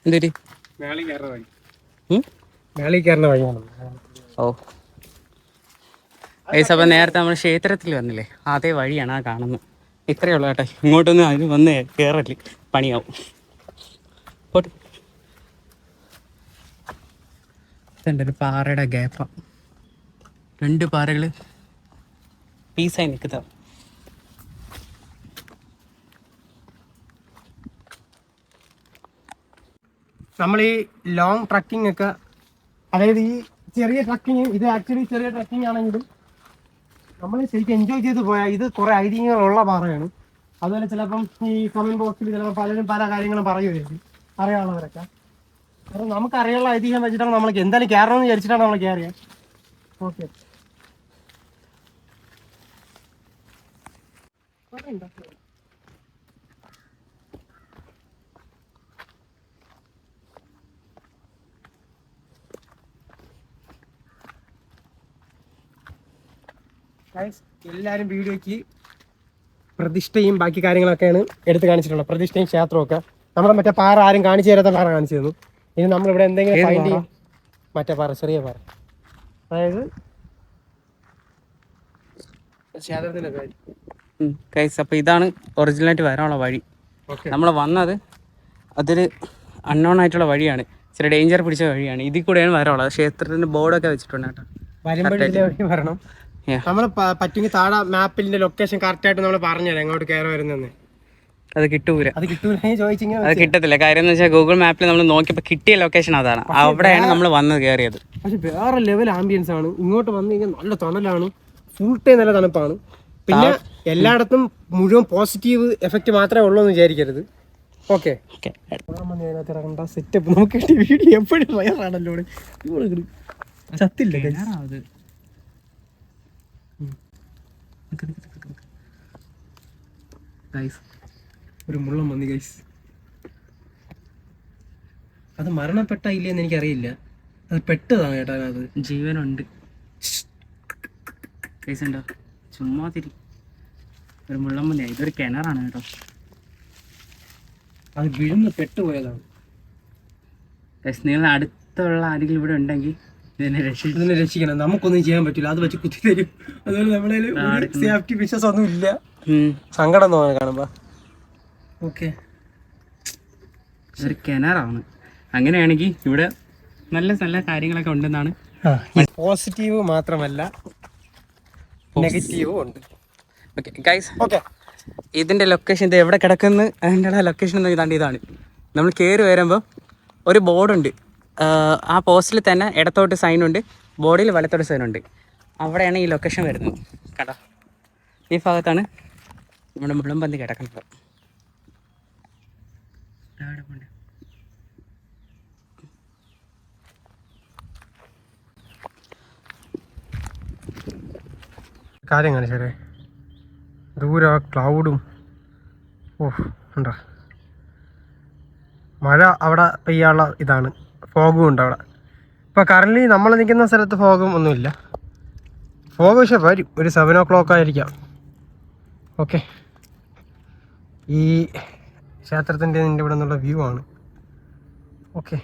Speaker 1: എന്തേരി
Speaker 2: മേളിൽ കയറുന്ന വഴിയാണ്.
Speaker 1: ഓ ഗൈസ്, അപ്പം നേരത്തെ നമ്മൾ ക്ഷേത്രത്തിൽ വന്നില്ലേ, അതേ വഴിയാണ് ആ കാണുന്നത്. ഇത്രയേ ഉള്ളൂ കേട്ടോ, ഇങ്ങോട്ടൊന്നും അതിന് വന്ന് കയറല്ലേ, പണിയാവും. പോട്ടെ, ഇതെൻ്റെ ഒരു പാറയുടെ ഗ്യാപ്പാണ്. 2 പാറകൾ പീസായി നിൽക്കുന്ന.
Speaker 2: നമ്മൾ ഈ ലോങ് ട്രക്കിംഗ് ഒക്കെ, അതായത് ഈ ചെറിയ ട്രക്കിങ്, ഇത് ആക്ച്വലി ചെറിയ ട്രക്കിംഗ് ആണെങ്കിലും നമ്മൾ ശരിക്കും എൻജോയ് ചെയ്ത് പോയാൽ ഇത് കുറേ ഐതിഹ്യങ്ങളുള്ള പാറയാണ്. അതുപോലെ ചിലപ്പം ഈ കമന്റ് ബോക്സിൽ ചിലപ്പോൾ പലരും പല കാര്യങ്ങളും പറയുമായിരിക്കും, അറിയാനുള്ളവരൊക്കെ. അപ്പോൾ നമുക്ക് അറിയാനുള്ള ഐതിഹ്യം വെച്ചിട്ടാണ് നമ്മൾ എന്തായാലും കയറണമെന്ന് വിചാരിച്ചിട്ടാണ് നമ്മൾ കയറിയത്. ഓക്കെ, എല്ലാവരും വീഡിയോയ്ക്ക് പ്രതിഷ്ഠയും ബാക്കി കാര്യങ്ങളൊക്കെയാണ് എടുത്ത് കാണിച്ചിട്ടുള്ളത്. പ്രതിഷ്ഠയും ക്ഷേത്രമൊക്കെ നമ്മുടെ മറ്റേ പാറ ആരും കാണിച്ചു തരാത്ത പാറ കാണിച്ചു തന്നു. ഇനി നമ്മളിവിടെ എന്തെങ്കിലും ഫൈൻഡ് ചെയ്യും. മറ്റേ പാറ, ചെറിയ പാറ, അതായത് ക്ഷേത്രത്തിൻ്റെ പേര്.
Speaker 1: അപ്പോൾ ഇതാണ് ഒറിജിനലായിട്ട് വരാനുള്ള വഴി. നമ്മൾ വന്നത് അതൊരു അൺനോൺ ആയിട്ടുള്ള വഴിയാണ്, ഇച്ചിരി ഡേഞ്ചർ പിടിച്ച വഴിയാണ്. ഇതിൽ കൂടെയാണ് വരാനുള്ളത്. ക്ഷേത്രത്തിൻ്റെ ബോർഡൊക്കെ വെച്ചിട്ടുണ്ട് കേട്ടോ.
Speaker 2: വരുമ്പോഴേ വരണം. നമ്മൾ പറ്റുമെങ്കിൽ താഴെ മാപ്പിന്റെ ലൊക്കേഷൻ കറക്റ്റ് ആയിട്ട് നമ്മൾ പറഞ്ഞുതരാം എങ്ങോട്ട് കയറി വരുന്നെന്ന്.
Speaker 1: അത് കിട്ടൂല
Speaker 2: ചോദിച്ചെങ്കിൽ
Speaker 1: അത് കിട്ടത്തില്ല. കാര്യം എന്ന് വെച്ചാൽ ഗൂഗിൾ മാപ്പിൽ നമ്മൾ നോക്കിയപ്പോൾ കിട്ടിയ ലൊക്കേഷൻ അതാണ്, അവിടെയാണ് നമ്മൾ വന്നത് കയറിയത്.
Speaker 2: പക്ഷെ വേറെ ലെവൽ ആംബിയൻസ് ആണ്. ഇങ്ങോട്ട് വന്നു കഴിഞ്ഞാൽ നല്ല തണലാണ്, ഫുൾ ടൈം നല്ല തണുപ്പാണ്. പിന്നെ എല്ലായിടത്തും മുഴുവൻ പോസിറ്റീവ് എഫക്റ്റ് മാത്രമേ ഉള്ളൂ എന്ന് വിചാരിക്കരുത്. ഓക്കെ, സെറ്റപ്പ് നമുക്ക് വീഡിയോ എപ്പോഴും വയറാണല്ലോ. ചത്തില്ല ഒരു മുള്ളം വന്നി ഗൈസ്. അത് മരണപ്പെട്ട ഇല്ലെന്ന് എനിക്കറിയില്ല, അത് പെട്ടതാണ് കേട്ടോ. അത്
Speaker 1: ജീവനുണ്ട് ഗൈസ്, ഉണ്ടോ? ചുമ്മാ തിരി ഒരു മുള്ളം വന്നിയാ. ഇതൊരു കിണറാണ് കേട്ടോ,
Speaker 2: അത് വിഴുന്ന് പെട്ടുപോയതാണ്.
Speaker 1: നിങ്ങൾ അടുത്തുള്ള ആരെങ്കിലും ഇവിടെ ഉണ്ടെങ്കിൽ ഇതിനെ
Speaker 2: രക്ഷിക്കണം. നമുക്കൊന്നും ചെയ്യാൻ പറ്റില്ല, അത് വെച്ച് കുത്തി തരും. അതുപോലെ നമ്മളെ സേഫ്റ്റി ഫിഷസ് ഒന്നും ഇല്ല. സങ്കടം തോന്നുന്നു കാണുമ്പോ. ഓക്കെ,
Speaker 1: ഒരു കിണറാണ്. അങ്ങനെയാണെങ്കിൽ ഇവിടെ നല്ല നല്ല കാര്യങ്ങളൊക്കെ ഉണ്ടെന്നാണ്.
Speaker 2: പോസിറ്റീവ് മാത്രമല്ല നെഗറ്റീവും ഉണ്ട്.
Speaker 1: ഓക്കെ ഗൈസ്, ഇതിൻ്റെ ലൊക്കേഷൻ ഇത് എവിടെ കിടക്കുന്നു, അതിൻ്റെ ലൊക്കേഷൻ എന്ന് ഇതാണ്ട് ഇതാണ്. നമ്മൾ കയറി വരുമ്പോൾ ഒരു ബോർഡുണ്ട്, ആ പോസ്റ്റിൽ തന്നെ ഇടത്തോട്ട് സൈനുണ്ട്, ബോർഡിൽ വലത്തോട്ട് സൈനുണ്ട്. അവിടെയാണ് ഈ ലൊക്കേഷൻ വരുന്നത്. കേട്ടോ, ഈ ഭാഗത്താണ് നമ്മുടെ മുള്ളംപന്തി കിടക്കുന്നത്.
Speaker 2: കാര്യം കാണിച്ചേ, ദൂരെ ആ ക്ലൗഡും. ഉണ്ടോ മഴ അവിടെ പെയ്യാനുള്ള ഇതാണ്, ഫോഗും ഉണ്ട് അവിടെ. ഇപ്പോൾ കറൻ്റ് നമ്മൾ നിൽക്കുന്ന സ്ഥലത്ത് ഫോഗും ഒന്നുമില്ല. ഫോഗ് പക്ഷെ വരും, ഒരു 7 o'clock ആയിരിക്കാം. ഓക്കെ, ഈ ക്ഷേത്രത്തിൻ്റെ ഇവിടെ നിന്നുള്ള വ്യൂ ആണ്. ഓക്കെ,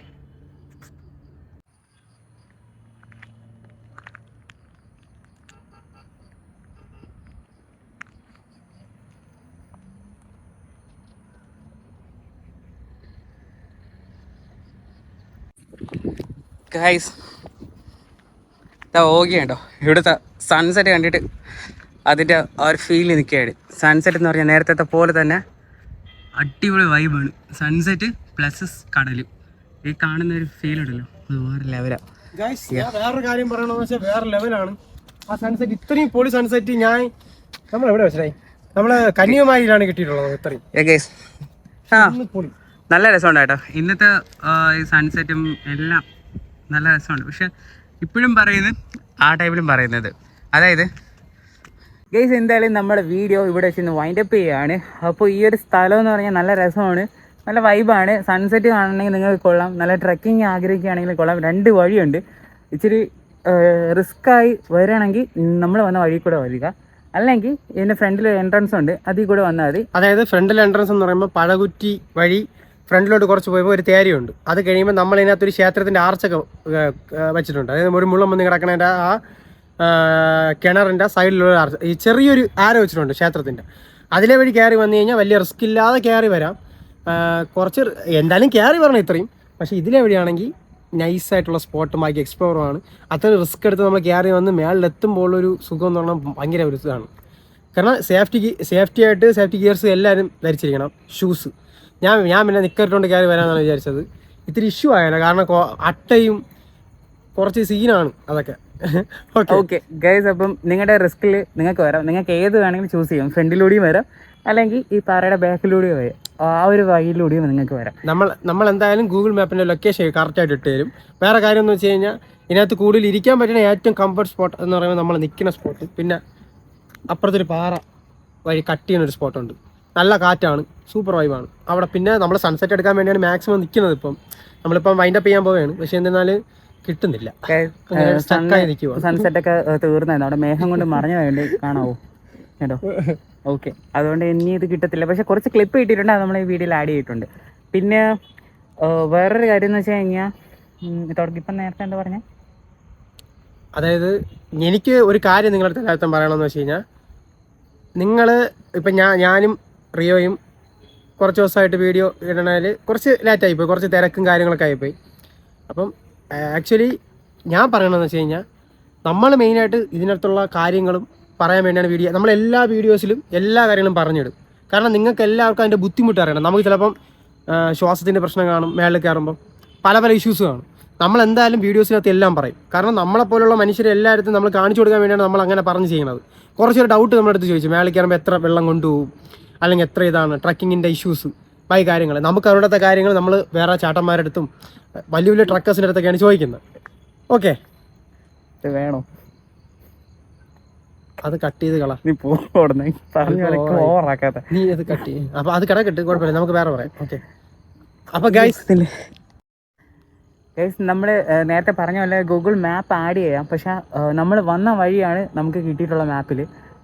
Speaker 1: ഗൈസ് ഓക്കെയുണ്ടോ ഇവിടുത്തെ സൺസെറ്റ് കണ്ടിട്ട് അതിൻ്റെ ആ ഒരു ഫീൽ നിൽക്കുകയാണ്. സൺസെറ്റ് എന്ന് പറഞ്ഞാൽ നേരത്തെ പോലെ തന്നെ അടിപൊളി വൈബാണ്. സൺസെറ്റ് പ്ലസ് കടൽ, ഈ കാണുന്ന ഒരു ഫീൽ ഉണ്ടല്ലോ അത് വേറെ ലെവലാണ്.
Speaker 2: വേറൊരു കാര്യം പറയണമെന്ന് വെച്ചാൽ വേറെ ലെവലാണ് ആ സൺസെറ്റ്. ഇത്രയും പൊളി സൺസെറ്റ് നമ്മളെവിടെ വെച്ചായി നമ്മള് കന്യാകുമാരിയിലാണ് കിട്ടിയിട്ടുള്ളത്. ഇത്രയും
Speaker 1: ഗൈസ് ആ
Speaker 2: പൊളി,
Speaker 1: നല്ല രസമുണ്ട് കേട്ടോ. ഇന്നത്തെ ഈ സൺസെറ്റും എല്ലാം നല്ല രസമുണ്ട്. പക്ഷെ ഇപ്പോഴും പറയുന്നത് ആ ടൈമിലും പറയുന്നത്, അതായത് ഗൈസ് എന്തായാലും നമ്മുടെ വീഡിയോ ഇവിടെ വെച്ച് വൈൻഡപ്പ് ചെയ്യുകയാണ്. അപ്പോൾ ഈ ഒരു സ്ഥലം എന്ന് പറഞ്ഞാൽ നല്ല രസമാണ്, നല്ല വൈബാണ്. സൺസെറ്റ് കാണണമെങ്കിൽ നിങ്ങൾക്ക് കൊള്ളാം, നല്ല ട്രക്കിങ് ആഗ്രഹിക്കുകയാണെങ്കിൽ കൊള്ളാം. 2 വഴിയുണ്ട്. ഇച്ചിരി റിസ്ക്കായി വരികയാണെങ്കിൽ നമ്മൾ വന്ന വഴി കൂടെ വരിക, അല്ലെങ്കിൽ ഇതിൻ്റെ ഫ്രണ്ടിൽ എൻട്രൻസ് ഉണ്ട്, അതിൽ കൂടെ വന്നാൽ മതി.
Speaker 2: അതായത് ഫ്രണ്ടിൽ എൻട്രൻസ് എന്ന് പറയുമ്പോൾ പഴകുറ്റി വഴി ഫ്രണ്ടിലോട്ട് കുറച്ച് പോയപ്പോൾ ഒരു തേരിയുണ്ട്. അത് കഴിയുമ്പോൾ നമ്മൾ ഇതിനകത്തൊരു ക്ഷേത്രത്തിൻ്റെ ആർച്ചൊക്കെ വെച്ചിട്ടുണ്ട്. അതായത് ഒരു മുള്ളം വന്ന് കിടക്കണതിൻ്റെ ആ കിണറിൻ്റെ സൈഡിലുള്ള ആർച്ച്, ഈ ചെറിയൊരു ആരോ വെച്ചിട്ടുണ്ട് ക്ഷേത്രത്തിൻ്റെ. അതിലെ വഴി കയറി വന്നു കഴിഞ്ഞാൽ വലിയ റിസ്ക് ഇല്ലാതെ കയറി വരാം. കുറച്ച് എന്തായാലും കയറി വരണം ഇത്രയും. പക്ഷേ ഇതിലെ വഴിയാണെങ്കിൽ നൈസായിട്ടുള്ള സ്പോട്ടും ബാക്കി എക്സ്പ്ലോറുമാണ്. അത്ര റിസ്ക് എടുത്ത് നമ്മൾ കയറി വന്ന് മേളിലെത്തുമ്പോഴുള്ളൊരു സുഖം എന്ന് പറഞ്ഞാൽ ഭയങ്കര ഒരു ഇതാണ്. കാരണം സേഫ്റ്റി ആയിട്ട് സേഫ്റ്റി ഗിയർസ് എല്ലാവരും ധരിച്ചിരിക്കണം. ഷൂസ് ഞാൻ പിന്നെ നിക്കറിട്ടുകൊണ്ട് കയറി വരാമെന്നാണ് വിചാരിച്ചത്. ഇത്തിരി ഇഷ്യൂ ആയാലോ, കാരണം അട്ടയും കുറച്ച് സീനാണ് അതൊക്കെ.
Speaker 1: ഓക്കെ ഗൈസ്, അപ്പം നിങ്ങളുടെ റിസ്കിൽ നിങ്ങൾക്ക് വരാം. നിങ്ങൾക്ക് ഏത് വേണമെങ്കിലും ചൂസ് ചെയ്യാം. ഫ്രണ്ടിലൂടെയും വരാം, അല്ലെങ്കിൽ ഈ പാറയുടെ ബാക്കിലൂടെയും വരാം. ആ ഒരു വഴിയിലൂടെയും നിങ്ങൾക്ക് വരാം.
Speaker 2: നമ്മൾ എന്തായാലും ഗൂഗിൾ മാപ്പിൻ്റെ ലൊക്കേഷൻ കറക്റ്റായിട്ട് ഇട്ട് തരും. വേറെ കാര്യം എന്ന് വെച്ച് കഴിഞ്ഞാൽ ഇതിനകത്ത് കൂടുതൽ ഇരിക്കാൻ പറ്റുന്ന ഏറ്റവും കംഫർട്ട് സ്പോട്ട് എന്ന് പറയുമ്പോൾ നമ്മൾ നിൽക്കുന്ന സ്പോട്ട്, പിന്നെ അപ്പുറത്തൊരു പാറ വഴി കട്ട് ചെയ്യുന്നൊരു സ്പോട്ടുണ്ട്. നല്ല കാറ്റാണ്, സൂപ്പർ വൈബാണ് അവിടെ. പിന്നെ നമ്മൾ സൺസെറ്റ് എടുക്കാൻ വേണ്ടിയാണ് മാക്സിമം നിൽക്കുന്നത്. നമ്മളിപ്പം വൈൻഡപ്പ് ചെയ്യാൻ പോവുകയാണ്, പക്ഷെ എന്തെന്നാലും കിട്ടുന്നില്ല,
Speaker 1: സൺസെറ്റ് ഒക്കെ തീർന്നായിരുന്നു. അവിടെ മേഘം കൊണ്ട് മറഞ്ഞു വേണ്ടി കാണാവോ കേട്ടോ. ഓക്കെ, അതുകൊണ്ട് ഇനി ഇത് കിട്ടത്തില്ല. പക്ഷെ കുറച്ച് ക്ലിപ്പ് കിട്ടിയിട്ടുണ്ട്, അത് നമ്മൾ ഈ വീഡിയോയിൽ ആഡ് ചെയ്തിട്ടുണ്ട്. പിന്നെ വേറൊരു കാര്യം എന്ന് വെച്ച് കഴിഞ്ഞാൽ ഇപ്പം നേരത്തെ എന്താ പറഞ്ഞത്,
Speaker 2: അതായത് എനിക്ക് ഒരു കാര്യം നിങ്ങളുടെ എല്ലാവർക്കും പറയണമെന്ന് വെച്ച് കഴിഞ്ഞാൽ, നിങ്ങൾ ഇപ്പം ഞാനും റിയോയും കുറച്ച് ദിവസമായിട്ട് വീഡിയോ ഇടണതിൽ കുറച്ച് ലേറ്റായിപ്പോയി, കുറച്ച് തിരക്കും കാര്യങ്ങളൊക്കെ ആയിപ്പോയി. അപ്പം ആക്ച്വലി ഞാൻ പറയണമെന്ന് വെച്ച് കഴിഞ്ഞാൽ, നമ്മൾ മെയിനായിട്ട് ഇതിനകത്തുള്ള കാര്യങ്ങളും പറയാൻ വേണ്ടിയാണ് വീഡിയോ. നമ്മളെല്ലാ വീഡിയോസിലും എല്ലാ കാര്യങ്ങളും പറഞ്ഞിടും. കാരണം നിങ്ങൾക്ക് എല്ലാവർക്കും അതിൻ്റെ ബുദ്ധിമുട്ട് അറിയണം. നമുക്ക് ചിലപ്പം ശ്വാസത്തിൻ്റെ പ്രശ്നം കാണും, മേളിൽ കയറുമ്പം പല ഇഷ്യൂസ് കാണും. നമ്മളെന്തായാലും വീഡിയോസിനകത്ത് എല്ലാം പറയും. കാരണം നമ്മളെപ്പോലുള്ള മനുഷ്യരെ എല്ലായിടത്തും നമ്മൾ കാണിച്ചു കൊടുക്കാൻ വേണ്ടിയാണ് നമ്മൾ അങ്ങനെ പറഞ്ഞ് ചെയ്യുന്നത്. കുറച്ചൊരു ഡൗട്ട് നമ്മുടെ അടുത്ത് ചോദിച്ചു, മേളിൽ കയറുമ്പോൾ എത്ര വെള്ളം കൊണ്ടുപോകും, അല്ലെങ്കിൽ എത്ര ഇതാണ് ട്രക്കിങ്ങിൻ്റെ ഇഷ്യൂസ്, ബാക്കി കാര്യങ്ങൾ. നമുക്ക് അവിടുത്തെ കാര്യങ്ങൾ നമ്മൾ വേറെ ചാട്ടന്മാരുടെ അടുത്തും വലിയ ട്രക്കേഴ്സിൻ്റെ അടുത്തൊക്കെയാണ് ചോദിക്കുന്നത്. ഓക്കെ,
Speaker 1: വേണോ
Speaker 2: അത് കട്ട് ചെയ്ത് കളാ,
Speaker 1: നീ ഓവറാക്കാത്ത
Speaker 2: നീ അത് കട്ട് ചെയ്യും. അപ്പോൾ അത് കിടക്കിട്ട് കുഴപ്പമില്ല, നമുക്ക് വേറെ പറയാം. ഓക്കെ, അപ്പോൾ ഗൈസ്
Speaker 1: നമ്മൾ നേരത്തെ പറഞ്ഞ പോലെ ഗൂഗിൾ മാപ്പ് ആഡ് ചെയ്യാം. പക്ഷേ നമ്മൾ വന്ന വഴിയാണ് നമുക്ക് കിട്ടിയിട്ടുള്ള മാപ്പിൽ.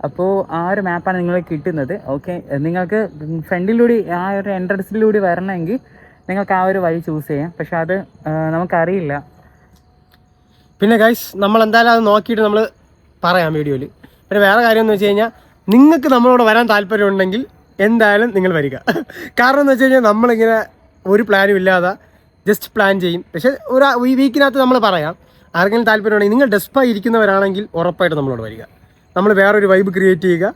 Speaker 1: അപ്പോൾ ആ ഒരു മാപ്പാണ് നിങ്ങൾക്ക് കിട്ടുന്നത്. ഓക്കെ, നിങ്ങൾക്ക് ഫ്രണ്ടിലൂടെ ആ ഒരു എൻട്രൻസിലൂടെ വരണമെങ്കിൽ നിങ്ങൾക്ക് ആ ഒരു വഴി ചൂസ് ചെയ്യാം. പക്ഷെ അത് നമുക്കറിയില്ല.
Speaker 2: പിന്നെ ഗൈസ്, നമ്മൾ എന്തായാലും അത് നോക്കിയിട്ട് നമ്മൾ പറയാം വീഡിയോയിൽ. പിന്നെ വേറെ കാര്യം എന്ന് വെച്ച് കഴിഞ്ഞാൽ, നിങ്ങൾക്ക് നമ്മളോട് വരാൻ താല്പര്യമുണ്ടെങ്കിൽ എന്തായാലും നിങ്ങൾ വരിക. കാരണം എന്ന് വെച്ച് കഴിഞ്ഞാൽ നമ്മളിങ്ങനെ ഒരു പ്ലാനും ഇല്ലാതെ ജസ്റ്റ് പ്ലാൻ ചെയ്യും. പക്ഷേ ഈ വീക്കിനകത്ത് നമ്മൾ പറയാം. ആർക്കെങ്കിലും താല്പര്യമുണ്ടെങ്കിൽ, നിങ്ങൾ ഡെസ്പായി ഇരിക്കുന്നവരാണെങ്കിൽ ഉറപ്പായിട്ട് നമ്മളോട് വരിക. നമ്മൾ വേറൊരു വൈബ് ക്രിയേറ്റ് ചെയ്യുക,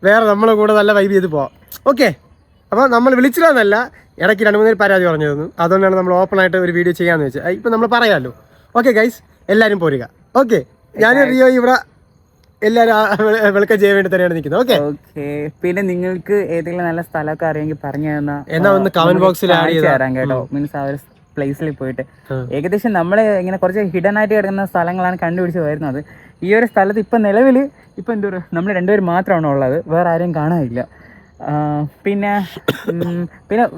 Speaker 2: വേറെ നമ്മളെ കൂടെ നല്ല വൈബ് ചെയ്ത് പോവാം. ഓക്കെ, അപ്പോൾ നമ്മൾ വിളിച്ചില്ലെന്നല്ല, ഇടയ്ക്ക് 2-3 പേര് പരാതി പറഞ്ഞു തന്നു. അതുകൊണ്ടാണ് നമ്മൾ ഓപ്പണായിട്ട് ഒരു വീഡിയോ ചെയ്യാമെന്ന് വെച്ചാൽ. ഇപ്പം നമ്മൾ പറയാമല്ലോ. ഓക്കെ ഗൈസ്, എല്ലാവരും പോരുക. ഓക്കെ, ഞാൻ റിയോ ഇവിടെ എല്ലാവരും വെൽക്കം ചെയ്യാൻ വേണ്ടി തന്നെയാണ് നിൽക്കുന്നത്. ഓക്കെ,
Speaker 1: പിന്നെ നിങ്ങൾക്ക് ഏതെങ്കിലും നല്ല സ്ഥലമൊക്കെ അറിയാമെങ്കിൽ പറഞ്ഞു
Speaker 2: എന്നാ ഒന്ന് കമന്റ് ബോക്സിൽ ആഡ് ചെയ്ത്
Speaker 1: തരാം കേട്ടോ. മീൻസ് ആ ഒരു പ്ലേസിൽ പോയിട്ട് ഏകദേശം നമ്മൾ ഇങ്ങനെ കുറച്ച് ഹിഡൻ ആയിട്ട് കിടക്കുന്ന സ്ഥലങ്ങളാണ് കണ്ടുപിടിച്ച് വരുന്നത്. ഈ ഒരു സ്ഥലത്ത് ഇപ്പം നിലവിൽ ഇപ്പം എന്താ പറയുക, നമ്മൾ 2 പേര് മാത്രമാണ് ഉള്ളത്, വേറെ ആരെയും കാണാനില്ല. പിന്നെ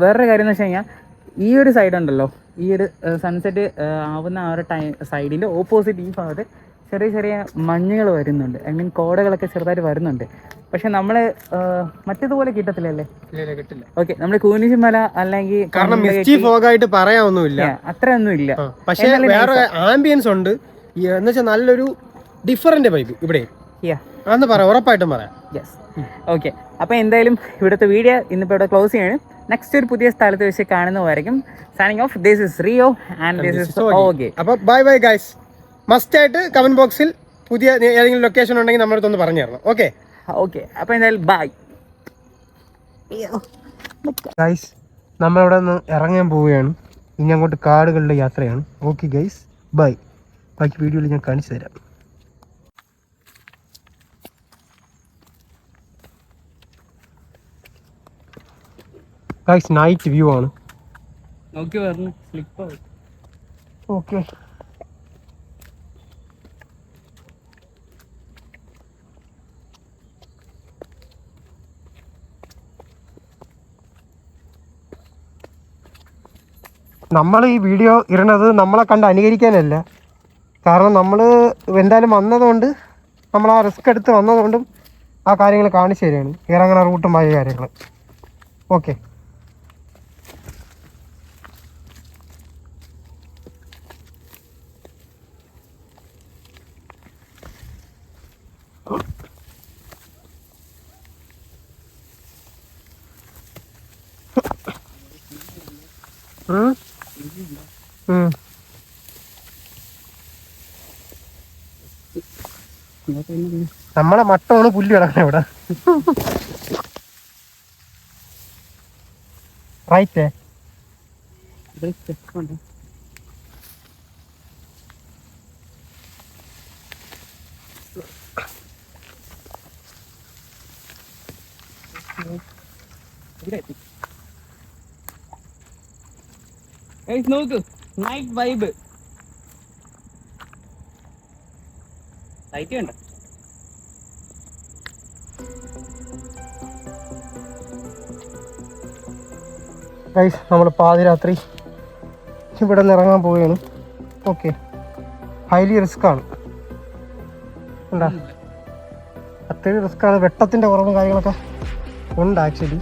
Speaker 1: വേറൊരു കാര്യം എന്ന് വെച്ച് കഴിഞ്ഞാൽ, ഈ ഒരു സൈഡ് ഉണ്ടല്ലോ, ഈ ഒരു സൺസെറ്റ് ആവുന്ന ആ ഒരു സൈഡിൻ്റെ ഓപ്പോസിറ്റ് ഈ ഭാഗത്ത് ചെറിയ ചെറിയ മഞ്ഞുകൾ വരുന്നുണ്ട്, ഐ മീൻ കോടകളൊക്കെ ചെറുതായിട്ട് വരുന്നുണ്ട്. പക്ഷെ നമ്മള് മറ്റേതുപോലെ കിട്ടത്തില്ലല്ലേ?
Speaker 2: കിട്ടില്ല.
Speaker 1: ഓക്കെ, നമ്മൾ കൂനിശിമല അല്ലെങ്കിൽ
Speaker 2: കാരണം മിസ്റ്റി ഫോഗായിട്ട് പറയാനൊന്നുമില്ല,
Speaker 1: അത്രയൊന്നും ഇല്ല.
Speaker 2: പക്ഷെ വേറെ ആംബിയൻസ് ഉണ്ട് എന്ന് വെച്ചാൽ നല്ലൊരു ഡിഫറന്റ് വൈബ് ഇവിടെ അന്ന് പറയാം, ഉറപ്പായിട്ടും പറയാം.
Speaker 1: Yes, okay. അപ്പോൾ എന്തായാലും ഇവിടുത്തെ വീഡിയോ ഇന്നിപ്പോൾ ഇവിടെ ക്ലോസ് ചെയ്യാണ്. നെക്സ്റ്റ് ഒരു പുതിയ സ്ഥലത്ത് വെച്ച് കാണുന്നതായിരിക്കും. Signing off. This is Rio and this is okay.
Speaker 2: അപ്പോൾ ബൈ ബൈ ഗൈസ്. മസ്റ്റ് ആയിട്ട് കമന്റ് ബോക്സിൽ പുതിയ ഏതെങ്കിലും ലൊക്കേഷൻ ഉണ്ടെങ്കിൽ നമ്മുടെ അടുത്തൊന്ന് പറഞ്ഞു തരണം. ഓക്കെ
Speaker 1: ഓക്കെ, അപ്പോൾ എന്തായാലും ബൈ
Speaker 2: ഗൈസ്. നമ്മളിവിടെ നിന്ന് ഇറങ്ങാൻ പോവുകയാണ്. ഇനി അങ്ങോട്ട് കാടുകളുടെ യാത്രയാണ്. Okay guys, bye. ബാക്കി വീഡിയോയിൽ ഞാൻ കാണിച്ചു തരാം. ഗൈസ്, നൈറ്റ് വ്യൂ ആണ്.
Speaker 1: നോക്കി പറഞ്ഞു സ്ലിപ്പ്.
Speaker 2: ഓക്കെ, നമ്മൾ ഈ വീഡിയോ ഇടുന്നത് നമ്മളെ കണ്ട് അനുകരിക്കാനല്ല. കാരണം നമ്മൾ എന്തായാലും വന്നതുകൊണ്ട്, നമ്മൾ ആ റിസ്ക് എടുത്ത് വന്നതുകൊണ്ടും ആ കാര്യങ്ങൾ കാണിച്ചു തരികയാണ്, ഇറങ്ങുന്ന റൂട്ടും ആയ കാര്യങ്ങൾ. ഓക്കെ, നമ്മളെ മട്ടമാണ് പുല്ല് കിടക്കണം ഇവിടെ. റൈറ്റ്
Speaker 1: നോക്ക്, നൈറ്റ് വൈബ്. ലൈറ്റ് കണ്ട.
Speaker 2: ഗൈസ്, നമ്മൾ പാതിരാത്രി ഇവിടെ നിന്ന് ഇറങ്ങാൻ പോവുകയാണ്. ഓക്കെ, ഹൈലി റിസ്ക് ആണ്. എന്താ അത്രയും റിസ്ക് ആണ്. വെട്ടത്തിൻ്റെ കുറവും കാര്യങ്ങളൊക്കെ ഉണ്ട് ആക്ച്വലി.